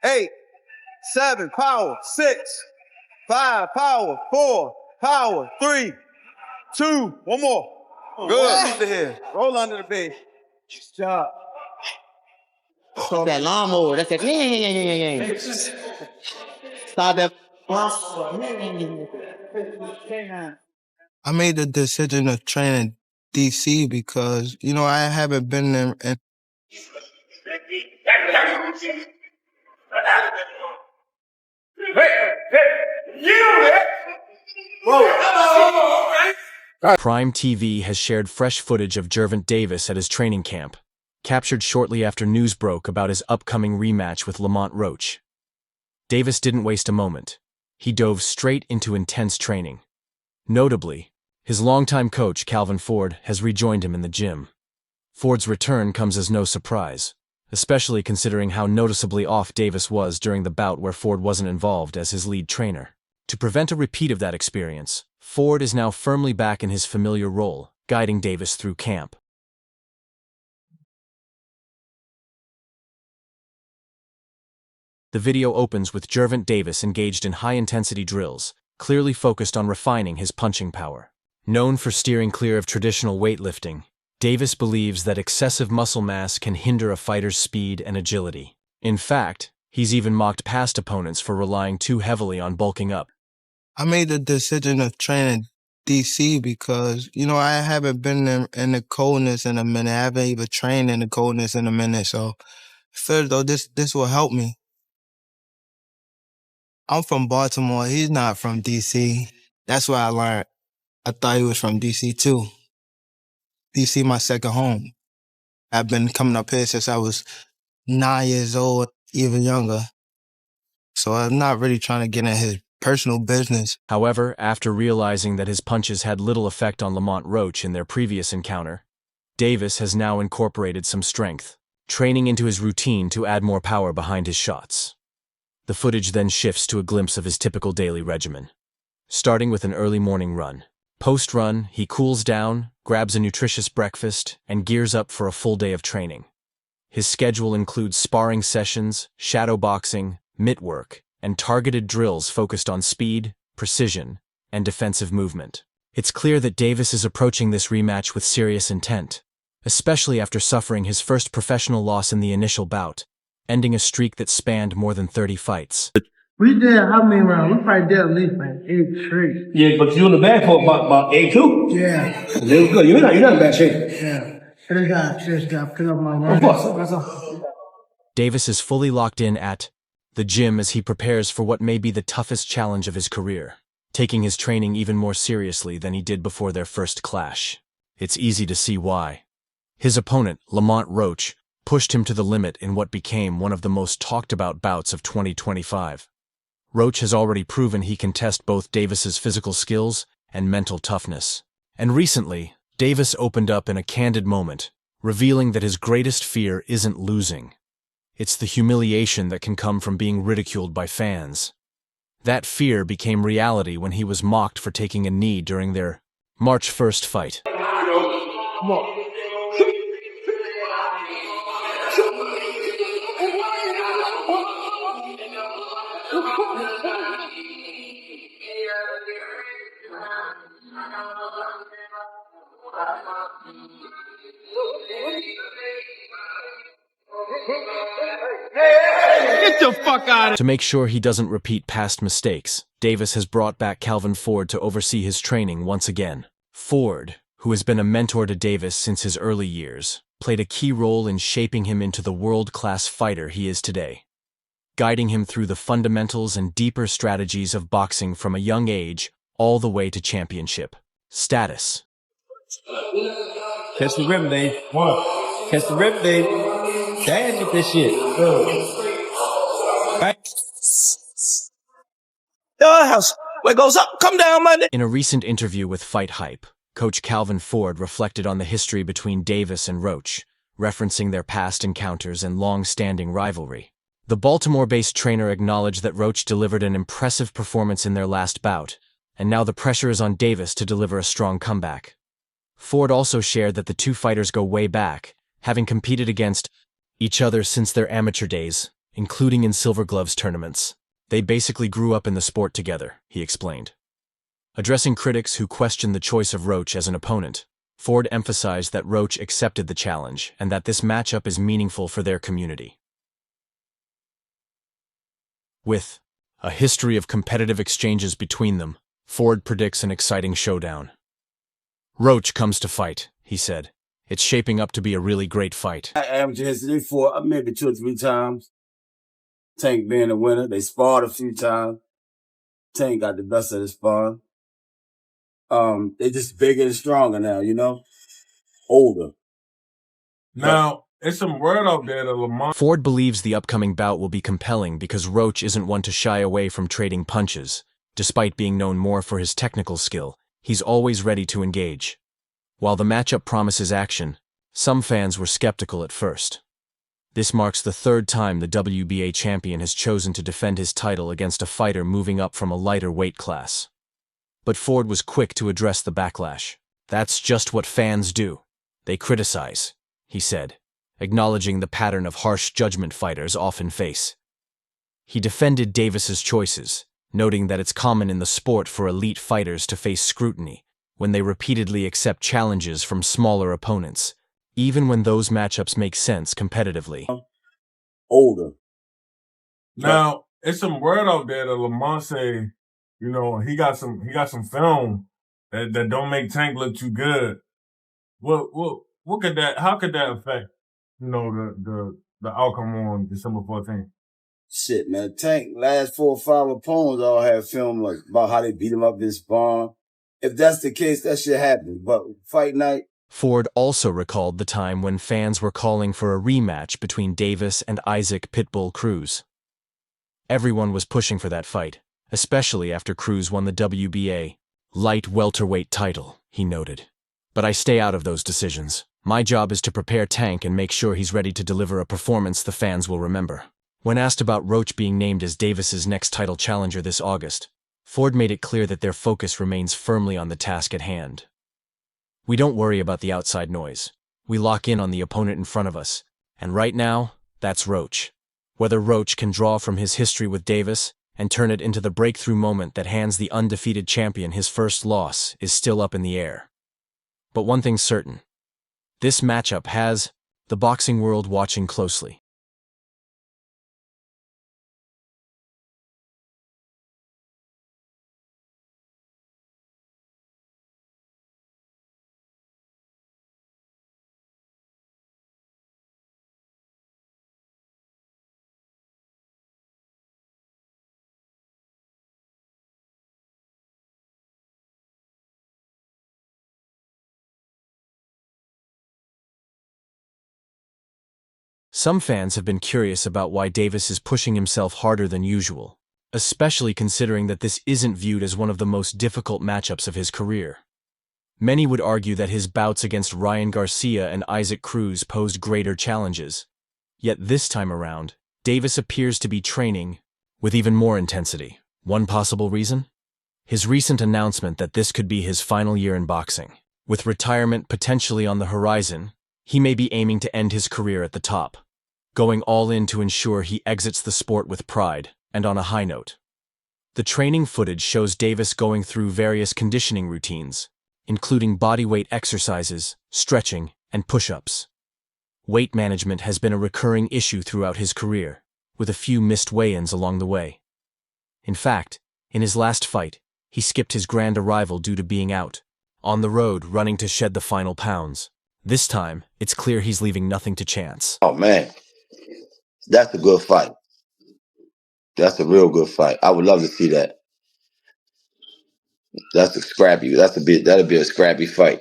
8, 7, power, 6, 5, power, 4, power, 3, 2, one more. Good. Under here. Roll under the base. Good job. That's that lawnmower. That's that. Yeah. Stop that. I made the decision to train in DC because, I haven't been in. Prime TV has shared fresh footage of Gervonta Davis at his training camp, captured shortly after news broke about his upcoming rematch with Lamont Roach. Davis didn't waste a moment. He dove straight into intense training. Notably, his longtime coach, Calvin Ford, has rejoined him in the gym. Ford's return comes as no surprise, especially considering how noticeably off Davis was during the bout where Ford wasn't involved as his lead trainer. To prevent a repeat of that experience, Ford is now firmly back in his familiar role, guiding Davis through camp. The video opens with Gervonta Davis engaged in high-intensity drills, clearly focused on refining his punching power. Known for steering clear of traditional weightlifting, Davis believes that excessive muscle mass can hinder a fighter's speed and agility. In fact, he's even mocked past opponents for relying too heavily on bulking up. I made the decision to train in DC because, I haven't been in the coldness in a minute. I haven't even trained in the coldness in a minute. So I feel as though this will help me. I'm from Baltimore. He's not from DC. That's what I learned. I thought he was from DC too. DC my second home. I've been coming up here since I was 9 years old, even younger. So I'm not really trying to get in his personal business. However, after realizing that his punches had little effect on Lamont Roach in their previous encounter, Davis has now incorporated some strength, training into his routine to add more power behind his shots. The footage then shifts to a glimpse of his typical daily regimen, starting with an early morning run. Post-run, he cools down, grabs a nutritious breakfast, and gears up for a full day of training. His schedule includes sparring sessions, shadow boxing, mitt work, and targeted drills focused on speed, precision, and defensive movement. It's clear that Davis is approaching this rematch with serious intent, especially after suffering his first professional loss in the initial bout, ending a streak that spanned more than 30 fights. We did how many rounds? We probably did at least like 8 straight. Yeah, but you in the bag for about 8 too? Yeah. It was good. You're not in bad shape. Yeah. Just got pick up my run. Davis is fully locked in at the gym as he prepares for what may be the toughest challenge of his career, taking his training even more seriously than he did before their first clash. It's easy to see why. His opponent, Lamont Roach, pushed him to the limit in what became one of the most talked-about bouts of 2025. Roach has already proven he can test both Davis's physical skills and mental toughness. And recently, Davis opened up in a candid moment, revealing that his greatest fear isn't losing. It's the humiliation that can come from being ridiculed by fans. That fear became reality when he was mocked for taking a knee during their March 1st fight. Come on. Get the fuck out of here. To make sure he doesn't repeat past mistakes, Davis has brought back Calvin Ford to oversee his training once again. Ford, who has been a mentor to Davis since his early years, played a key role in shaping him into the world-class fighter he is today, guiding him through the fundamentals and deeper strategies of boxing from a young age all the way to championship status. Catch the rip, Dave. Catch the rip, Dave. Damn, get this shit. Right. Yo, house. What goes up, come down, Monday. In a recent interview with Fight Hype, Coach Calvin Ford reflected on the history between Davis and Roach, referencing their past encounters and long-standing rivalry. The Baltimore-based trainer acknowledged that Roach delivered an impressive performance in their last bout, and now the pressure is on Davis to deliver a strong comeback. Ford also shared that the two fighters go way back, having competed against each other since their amateur days, including in Silver Gloves tournaments. They basically grew up in the sport together, he explained. Addressing critics who questioned the choice of Roach as an opponent, Ford emphasized that Roach accepted the challenge and that this matchup is meaningful for their community. With a history of competitive exchanges between them, Ford predicts an exciting showdown. Roach comes to fight, he said. It's shaping up to be a really great fight. Amateur history for maybe 2 or 3 times. Tank being the winner. They sparred a few times. Tank got the best of the sparring. They just bigger and stronger now, you know? Older. Now, it's some word out there that Lamont... Ford believes the upcoming bout will be compelling because Roach isn't one to shy away from trading punches. Despite being known more for his technical skill, he's always ready to engage. While the matchup promises action, some fans were skeptical at first. This marks the 3rd time the WBA champion has chosen to defend his title against a fighter moving up from a lighter weight class. But Ford was quick to address the backlash. That's just what fans do. They criticize, he said, acknowledging the pattern of harsh judgment fighters often face. He defended Davis's choices, noting that it's common in the sport for elite fighters to face scrutiny when they repeatedly accept challenges from smaller opponents, even when those matchups make sense competitively. Older. Now, it's some word out there that Lamont say, you know, he got some film that don't make Tank look too good. What could that? How could that affect, you know, the outcome on December 14th? Shit, man. Tank last 4 or 5 opponents all have film like about how they beat him up in sparring. If that's the case, that shit happened. But fight night. Ford also recalled the time when fans were calling for a rematch between Davis and Isaac Pitbull Cruz. Everyone was pushing for that fight, especially after Cruz won the WBA light welterweight title, he noted. But I stay out of those decisions. My job is to prepare Tank and make sure he's ready to deliver a performance the fans will remember. When asked about Roach being named as Davis's next title challenger this August, Ford made it clear that their focus remains firmly on the task at hand. We don't worry about the outside noise. We lock in on the opponent in front of us. And right now, that's Roach. Whether Roach can draw from his history with Davis and turn it into the breakthrough moment that hands the undefeated champion his first loss is still up in the air. But one thing's certain. This matchup has the boxing world watching closely. Some fans have been curious about why Davis is pushing himself harder than usual, especially considering that this isn't viewed as one of the most difficult matchups of his career. Many would argue that his bouts against Ryan Garcia and Isaac Cruz posed greater challenges. Yet this time around, Davis appears to be training with even more intensity. One possible reason? His recent announcement that this could be his final year in boxing. With retirement potentially on the horizon, he may be aiming to end his career at the top, going all in to ensure he exits the sport with pride and on a high note. The training footage shows Davis going through various conditioning routines, including bodyweight exercises, stretching, and push-ups. Weight management has been a recurring issue throughout his career, with a few missed weigh-ins along the way. In fact, in his last fight, he skipped his grand arrival due to being out, on the road running to shed the final pounds. This time, it's clear he's leaving nothing to chance. Oh, man. That's a good fight. That's a real good fight. I would love to see that. That's a scrappy. That'd be a scrappy fight.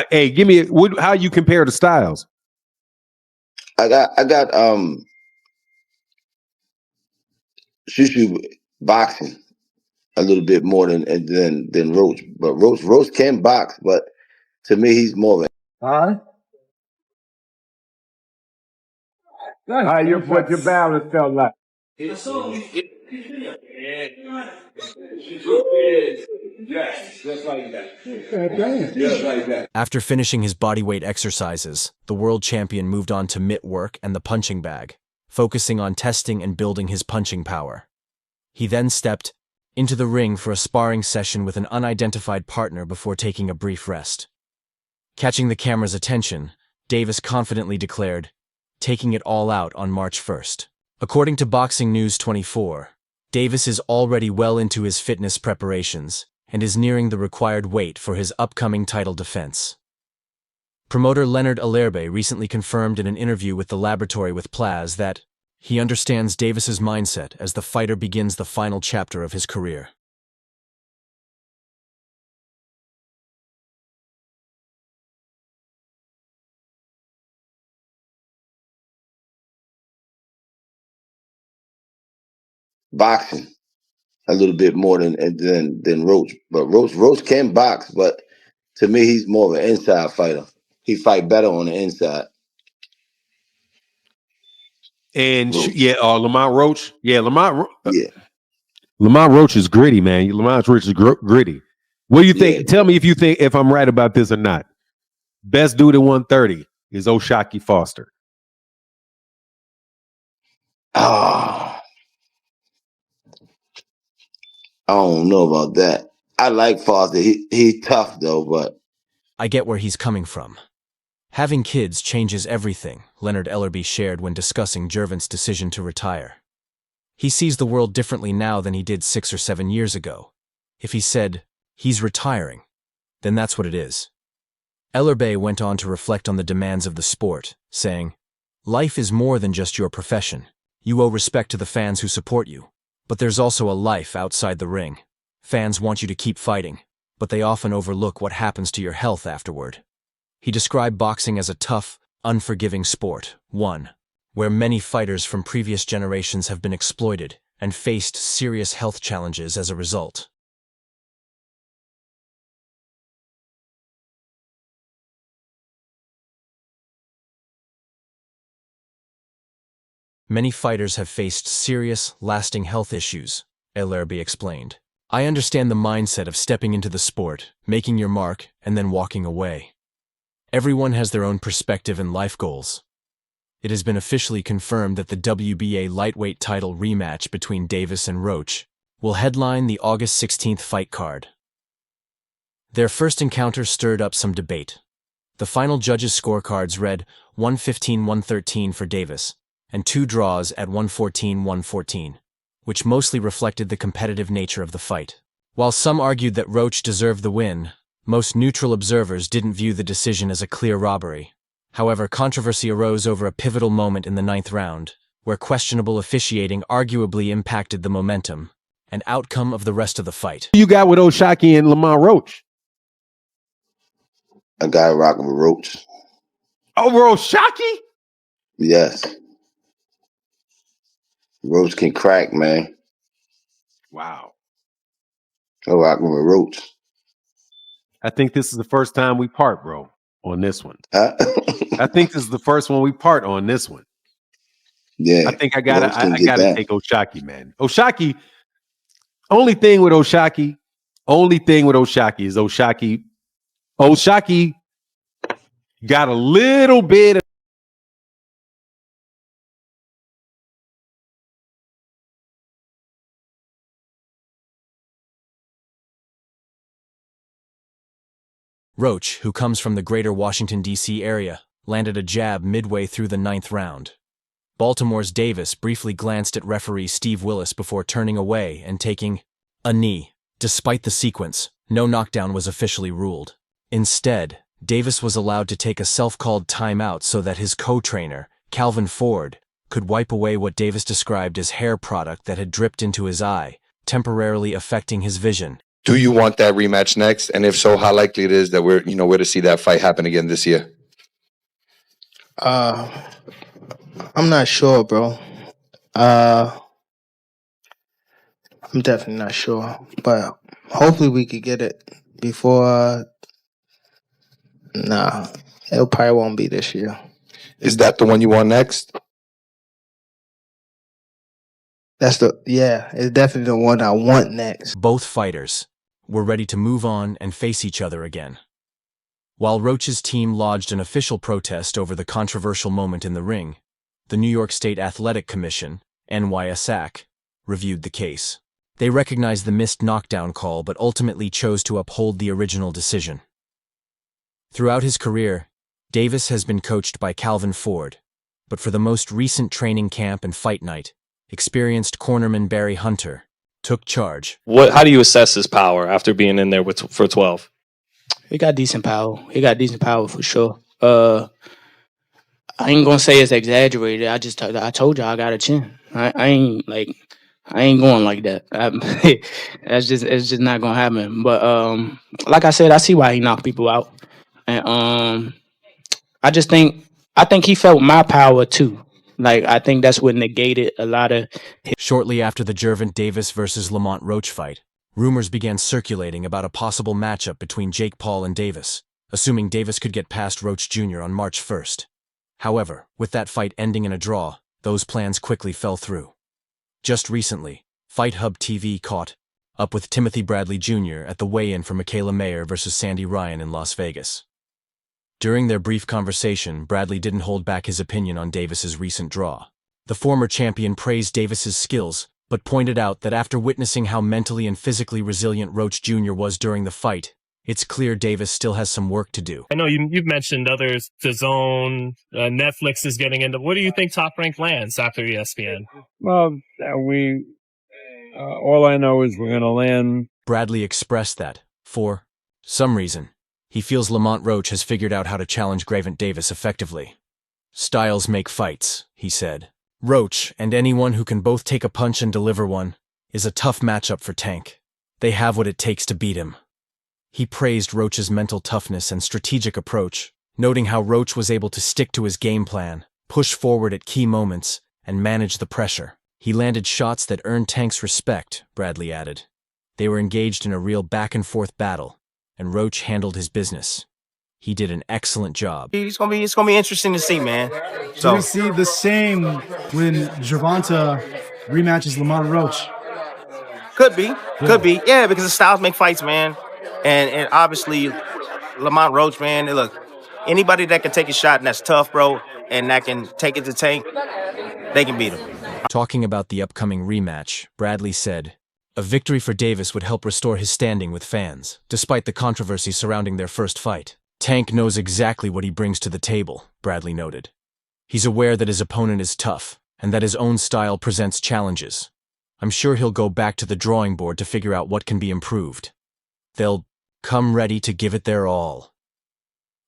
Hey, give me how you compare the styles. I got Shushu boxing a little bit more than Roach. But Roach can box, but to me he's more of a How what your balance felt like. After finishing his bodyweight exercises, the world champion moved on to mitt work and the punching bag, focusing on testing and building his punching power. He then stepped into the ring for a sparring session with an unidentified partner before taking a brief rest. Catching the camera's attention, Davis confidently declared, taking it all out on March 1st. According to Boxing News 24, Davis is already well into his fitness preparations and is nearing the required weight for his upcoming title defense. Promoter Leonard Alerbe recently confirmed in an interview with the Laboratory with Plaz that he understands Davis's mindset as the fighter begins the final chapter of his career. Boxing a little bit more than Roach, but Roach can box, but to me he's more of an inside fighter. He fight better on the inside. And Roach. Lamont Roach. Yeah, Lamont Yeah, Roach is gritty, man. Lamont Roach is gritty. What do you yeah. think? Tell me if I'm right about this or not. Best dude at 130 is O'Shaquie Foster. Ah, I don't know about that. I like Foster. He's tough though, but I get where he's coming from. Having kids changes everything, Leonard Ellerby shared when discussing Gervonta's decision to retire. He sees the world differently now than he did 6 or 7 years ago. If he said, he's retiring, then that's what it is. Ellerby went on to reflect on the demands of the sport, saying, life is more than just your profession. You owe respect to the fans who support you. But there's also a life outside the ring. Fans want you to keep fighting, but they often overlook what happens to your health afterward. He described boxing as a tough, unforgiving sport, one where many fighters from previous generations have been exploited and faced serious health challenges as a result. Many fighters have faced serious, lasting health issues, Ellerby explained. I understand the mindset of stepping into the sport, making your mark, and then walking away. Everyone has their own perspective and life goals. It has been officially confirmed that the WBA lightweight title rematch between Davis and Roach will headline the August 16th fight card. Their first encounter stirred up some debate. The final judges' scorecards read 115-113 for Davis, and 2 draws at 114-114, which mostly reflected the competitive nature of the fight. While some argued that Roach deserved the win, most neutral observers didn't view the decision as a clear robbery. However, controversy arose over a pivotal moment in the 9th round, where questionable officiating arguably impacted the momentum and outcome of the rest of the fight. Who you got with O'Shaquie and Lamont Roach? a guy rocking with Roach. Over O'Shaquie? Yes. Roach can crack, man. Wow. I'm rocking with Roach. I think this is the first time we part, bro, on this one. Huh? I think this is the first one we part on this one. Yeah. I think I Roach can get gotta that. take O'Shaquie, man. O'Shaquie, only thing with O'Shaquie is O'Shaquie got a little bit of Roach, who comes from the greater Washington, D.C. area, landed a jab midway through the 9th round. Baltimore's Davis briefly glanced at referee Steve Willis before turning away and taking a knee. Despite the sequence, no knockdown was officially ruled. Instead, Davis was allowed to take a self-called timeout so that his co-trainer, Calvin Ford, could wipe away what Davis described as hair product that had dripped into his eye, temporarily affecting his vision. Do you want that rematch next? And if so, how likely it is that we're to see that fight happen again this year? I'm not sure, bro. I'm definitely not sure, but hopefully we could get it before. Nah, it probably won't be this year. Is that the one you want next? It's definitely the one I want next. Both fighters were ready to move on and face each other again. While Roach's team lodged an official protest over the controversial moment in the ring, The New York State Athletic Commission, NYSAC, reviewed the case. They recognized the missed knockdown call but ultimately chose to uphold the original decision. Throughout his career, Davis has been coached by Calvin Ford, but for the most recent training camp and fight night, experienced cornerman Barry Hunter took charge. How do you assess his power after being in there for 12? He got decent power. He got decent power for sure. I ain't gonna say it's exaggerated. I told you I got a chin. I ain't going like that. It's just not gonna happen. But like I said, I see why he knocked people out, and I think he felt my power too. Like I think that's what negated a lot of. Shortly after the Gervonta Davis versus Lamont Roach fight, rumors began circulating about a possible matchup between Jake Paul and Davis, assuming Davis could get past Roach Jr. on March 1st. However, with that fight ending in a draw, those plans quickly fell through. Just recently, Fight Hub TV caught up with Timothy Bradley Jr. at the weigh-in for Michaela Mayer versus Sandy Ryan in Las Vegas. During their brief conversation, Bradley didn't hold back his opinion on Davis's recent draw. The former champion praised Davis's skills, but pointed out that after witnessing how mentally and physically resilient Roach Jr. was during the fight, it's clear Davis still has some work to do. I know you've mentioned others, DAZN, Netflix is getting into. What do you think Top Rank lands after ESPN? Well, all I know is we're going to land. Bradley expressed that, for some reason, he feels Lamont Roach has figured out how to challenge Gervonta Davis effectively. Styles make fights, he said. Roach, and anyone who can both take a punch and deliver one, is a tough matchup for Tank. They have what it takes to beat him. He praised Roach's mental toughness and strategic approach, noting how Roach was able to stick to his game plan, push forward at key moments, and manage the pressure. He landed shots that earned Tank's respect, Bradley added. They were engaged in a real back-and-forth battle, and Roach handled his business. He did an excellent job. It's gonna be interesting to see, man. So we see the same when Gervonta rematches Lamont Roach. Could be, yeah, because the styles make fights, man. And obviously, Lamont Roach, man, look, anybody that can take a shot and that's tough, bro, and that can take it to Tank, they can beat him. Talking about the upcoming rematch, Bradley said, "A victory for Davis would help restore his standing with fans, despite the controversy surrounding their first fight. Tank knows exactly what he brings to the table," Bradley noted. He's aware that his opponent is tough, and that his own style presents challenges. I'm sure he'll go back to the drawing board to figure out what can be improved. They'll come ready to give it their all.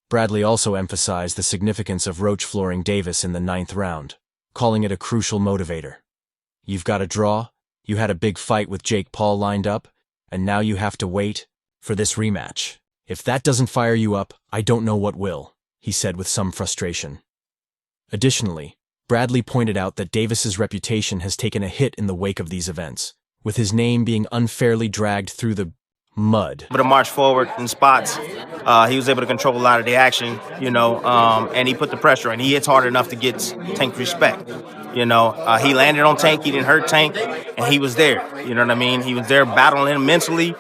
Bradley also emphasized the significance of Roach flooring Davis in the 9th round, calling it a crucial motivator. You've got a draw, you had a big fight with Jake Paul lined up, and now you have to wait for this rematch. If that doesn't fire you up, I don't know what will, he said with some frustration. Additionally, Bradley pointed out that Davis's reputation has taken a hit in the wake of these events, with his name being unfairly dragged through the mud. But to march forward in spots, he was able to control a lot of the action, and he put the pressure in. He hits hard enough to get Tank respect. He landed on Tank, he didn't hurt Tank, and he was there. You know what I mean? He was there battling him mentally,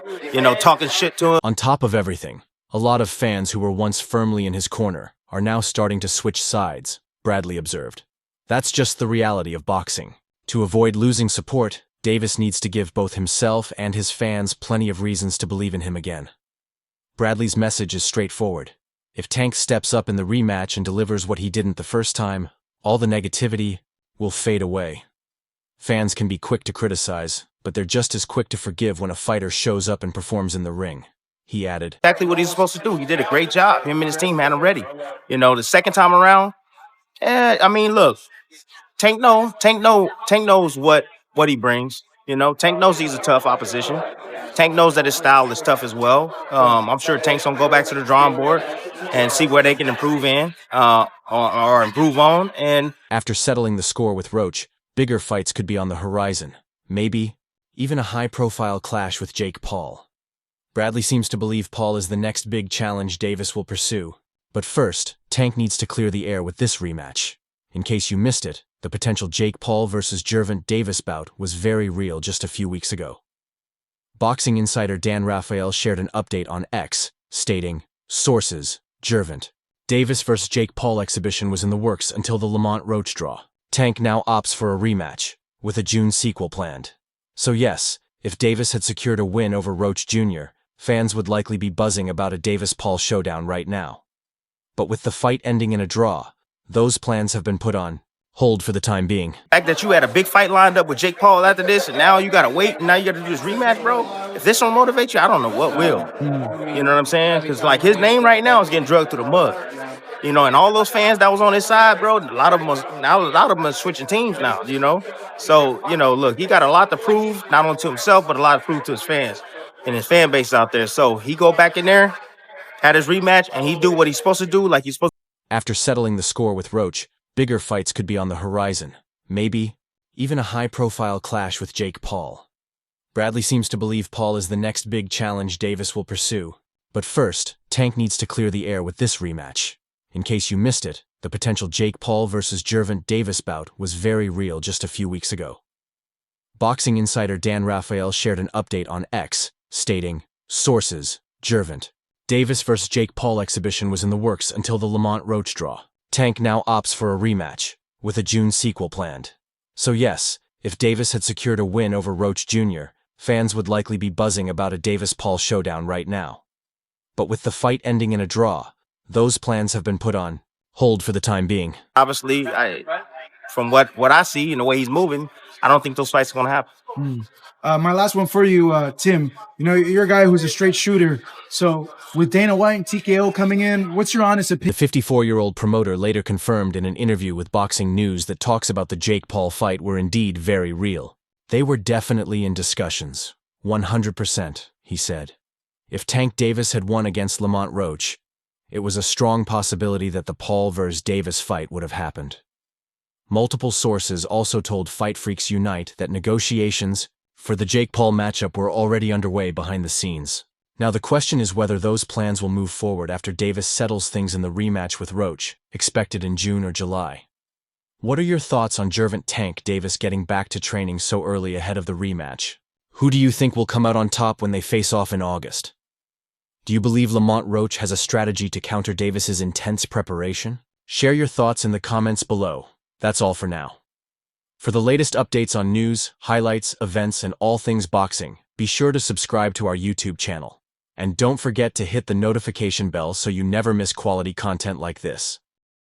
talking shit to him. On top of everything, a lot of fans who were once firmly in his corner are now starting to switch sides, Bradley observed. That's just the reality of boxing. To avoid losing support, Davis needs to give both himself and his fans plenty of reasons to believe in him again. Bradley's message is straightforward. If Tank steps up in the rematch and delivers what he didn't the first time, all the negativity will fade away. Fans can be quick to criticize, but they're just as quick to forgive when a fighter shows up and performs in the ring, he added. Exactly what he's supposed to do. He did a great job. Him and his team had him ready. The second time around, look, Tank knows what he brings. Tank knows he's a tough opposition. Tank knows that his style is tough as well. I'm sure Tank's gonna go back to the drawing board and see where they can improve in or improve on. And after settling the score with Roach, bigger fights could be on the horizon. Maybe even a high-profile clash with Jake Paul. Bradley seems to believe Paul is the next big challenge Davis will pursue. But first, Tank needs to clear the air with this rematch. In case you missed it, the potential Jake Paul versus Gervonta Davis bout was very real just a few weeks ago. Boxing insider Dan Rafael shared an update on X, stating, "Sources, Gervonta Davis vs. Jake Paul exhibition was in the works until the Lamont Roach draw. Tank now opts for a rematch, with a June sequel planned. So yes, if Davis had secured a win over Roach Jr., fans would likely be buzzing about a Davis-Paul showdown right now. But with the fight ending in a draw, those plans have been put on hold for the time being. The fact that you had a big fight lined up with Jake Paul after this, and now you gotta wait, and now you gotta do this rematch, bro. If this don't motivate you, I don't know what will. You know what I'm saying? Because like his name right now is getting drugged through the mud. You know, and all those fans that was on his side, bro, a lot of them are switching teams now. You know, so you know, look, he got a lot to prove, not only to himself, but a lot to prove to his fans and his fan base out there. So he go back in there, had his rematch, and he do what he's supposed to do, like he's supposed to. After settling the score with Roach, bigger fights could be on the horizon. Maybe even a high-profile clash with Jake Paul. Bradley seems to believe Paul is the next big challenge Davis will pursue. But first, Tank needs to clear the air with this rematch. In case you missed it, the potential Jake Paul versus Gervonta Davis bout was very real just a few weeks ago. Boxing insider Dan Rafael shared an update on X, stating, "Sources, Gervonta Davis vs. Jake Paul exhibition was in the works until the Lamont Roach draw. Tank now opts for a rematch, with a June sequel planned. So yes, if Davis had secured a win over Roach Jr., fans would likely be buzzing about a Davis-Paul showdown right now. But with the fight ending in a draw, those plans have been put on hold for the time being." Obviously, from what I see and the way he's moving, I don't think those fights are gonna happen. My last one for you, Tim. You know, you're a guy who's a straight shooter. So with Dana White and TKO coming in, what's your honest opinion? The 54-year-old promoter later confirmed in an interview with Boxing News that talks about the Jake Paul fight were indeed very real. They were definitely in discussions. 100%, he said. If Tank Davis had won against Lamont Roach, it was a strong possibility that the Paul vs. Davis fight would have happened. Multiple sources also told Fight Freaks Unite that negotiations for the Jake Paul matchup were already underway behind the scenes. Now the question is whether those plans will move forward after Davis settles things in the rematch with Roach, expected in June or July. What are your thoughts on Gervonta Tank Davis getting back to training so early ahead of the rematch? Who do you think will come out on top when they face off in August? Do you believe Lamont Roach has a strategy to counter Davis's intense preparation? Share your thoughts in the comments below. That's all for now. For the latest updates on news, highlights, events, and all things boxing, be sure to subscribe to our YouTube channel. And don't forget to hit the notification bell so you never miss quality content like this.